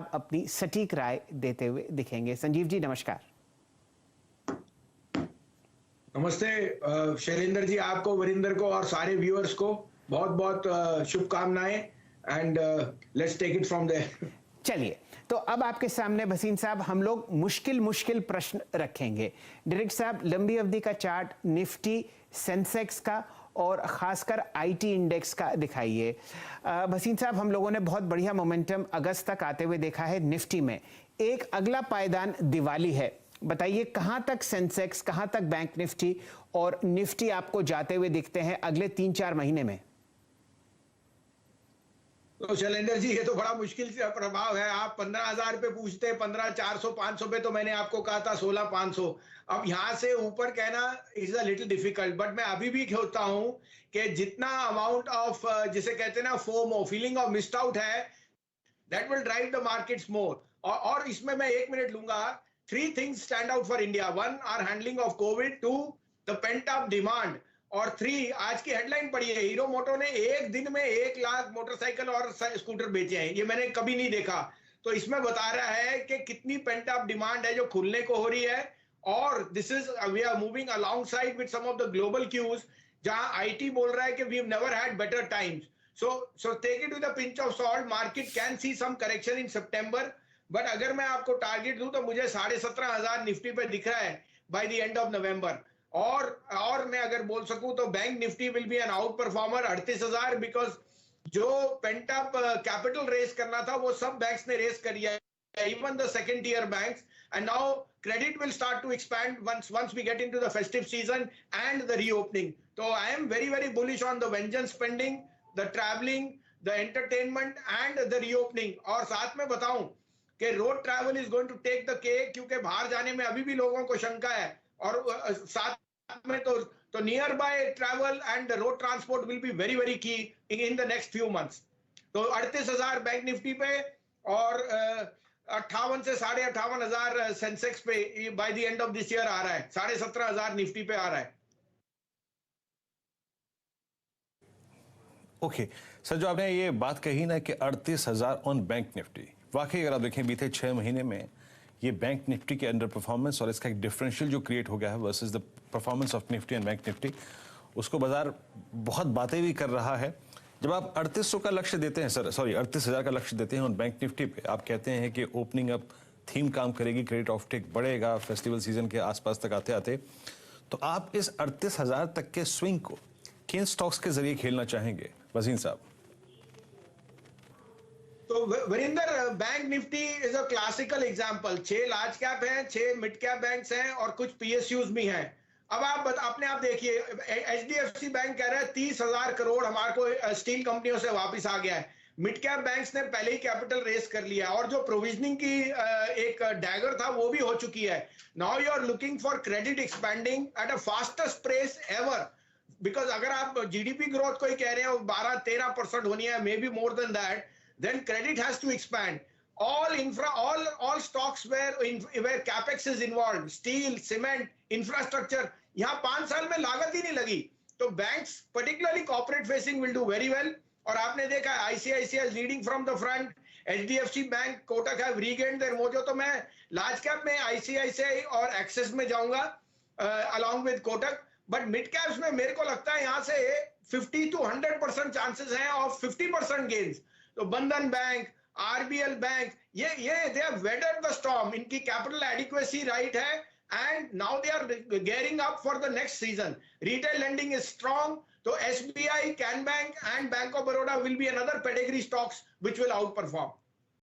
साहब अपनी सटीक राय देते हुए दिखेंगे। संजीव जी नमस्कार। नमस्ते शैलेंद्र जी, आपको, वरिंदर को और सारे व्यूअर्स को बहुत बहुत शुभकामनाएं and let's take it from there. चलिए, तो अब आपके सामने भसीन साहब हम लोग मुश्किल मुश्किल प्रश्न रखेंगे। डायरेक्ट साहब, लंबी अवधि का चार्ट निफ्टी, सेंसेक्स का और खासकर आईटी इंडेक्स का दिखाइए। भसीन साहब, हम लोगों ने बहुत बढ़िया मोमेंटम अगस्त तक आते हुए देखा है निफ्टी में। एक अगला पायदान दिवाली है, बताइए कहां तक सेंसेक्स, कहां तक बैंक निफ्टी और निफ्टी आपको जाते हुए दिखते हैं अगले 3-4 महीने में? तो शैलेंद्र जी, ये तो बड़ा मुश्किल से प्रभाव है। आप 15,000 पे पूछते, 15,400 500 पे तो मैंने आपको कहा था 16,500। अब यहां से ऊपर कहना is a little difficult, but मैं अभी भी कहता हूं कि जितना अमाउंट ऑफ जिसे कहते हैं ना FOMO, feeling of missed out है, that will drive the markets more. और इसमें मैं 1 मिनट लूंगा। 3 things stand out for India. 1, our handling of COVID. 2, the pent up demand. और 3, आज की हेडलाइन पढ़ी है, हीरो मोटो ने एक दिन में 1 लाख मोटरसाइकिल और स्कूटर बेचे हैं। ये मैंने कभी नहीं देखा। तो इसमें बता रहा है कि कितनी पेंट अप डिमांड है जो खुलने को हो रही है। और this is, we are moving alongside with some of the global cues, जहां आईटी बोल रहा है कि we have never had better times. So take it with a pinch of salt. Market can see some correction in September, but अगर मैं आपको target दूं तो मुझे 17,500 निफ्टी पे दिख रहा है by the end of November। और मैं अगर बोल सकूं तो bank nifty will be an outperformer 38,000, because जो पेंट अप कैपिटल रेस करना था वो सब बैंक्स ने रेस कर लिया है, even the second tier banks, and now credit will start to expand once we get into the festive season and the reopening. So I am very very bullish on the vengeance spending, the traveling, the entertainment and the reopening। और साथ में बताऊं कि road travel is going to take the cake, क्योंकि बाहर जाने में अभी भी लोगों को शंका है। और साथ में तो near by travel and road transport will be very very key in the next few months. तो 38,000 बैंक निफ्टी पे और 58 से 58,500 सेंसेक्स पे by the end of this year आ रहा है। 17,500 निफ्टी पे आ रहा है। ओके सर, जो आपने ये बात कही ना कि 38,000 ऑन बैंक निफ्टी, वाकई अगर आप देखें बीते 6 महीने में ये बैंक निफ्टी के अंडर परफॉर्मेंस और इसका एक डिफरेंशियल जो क्रिएट हो गया है versus the performance of Nifty and bank Nifty, उसको बाजार बहुत बातें भी कर रहा है। जब आप 3800 का लक्ष्य देते हैं सर, सॉरी 38,000 का लक्ष्य देते हैं ऑन बैंक निफ्टी पे, आप कहते हैं कि ओपनिंग अप थीम काम करेगी, क्रेडिट ऑफ टेक बढ़ेगा फेस्टिवल सीजन के आसपास तक आते आते, तो आप इस 38,000 तक के स्विंग को किन स्टॉक्स के जरिए खेलना चाहेंगे वसीम साहब? तो Varinder, bank Nifty is a classical example. 6 large cap हैं, 6 मिड कैप बैंक्स हैं और कुछ पीएसयूज भी हैं। अब आप अपने आप देखिए, एचडीएफसी बैंक कह रहा है 30,000 करोड़ हमारे को स्टील कंपनियों से वापस आ गया है। मिड कैप बैंक्स ने पहले ही कैपिटल रेस कर लिया और जो प्रोविजनिंग की एक डैगर था वो भी हो चुकी है। Now you are looking for credit expending at a fastest pace ever, because अगर आप जीडीपी ग्रोथ को ही कह रहे हैं 12-13% होनी है, may be more than that, then credit has to expand. All stocks where capex is involved, steel, cement, infrastructure, यहाँ 5 साल में लागत ही नहीं लगी। तो banks, particularly corporate facing, will do very well। और आपने देखा ICICI is leading from the front, HDFC Bank, Kotak have regained their mojo। तो मैं large cap में ICICI और Axis में जाऊंगा along with Kotak, but mid caps में मेरे को लगता है यहाँ से 50 to 100% chances हैं of 50% gains। तो बंधन बैंक, आरबीएल बैंक, ये they have weathered the storm, इनकी कैपिटल एडिक्वेसी राइट है and now they are gearing up for the next season. Retail lending is strong, तो SBI, Can bank and bank of Baroda will be another pedigree stocks which will out perform.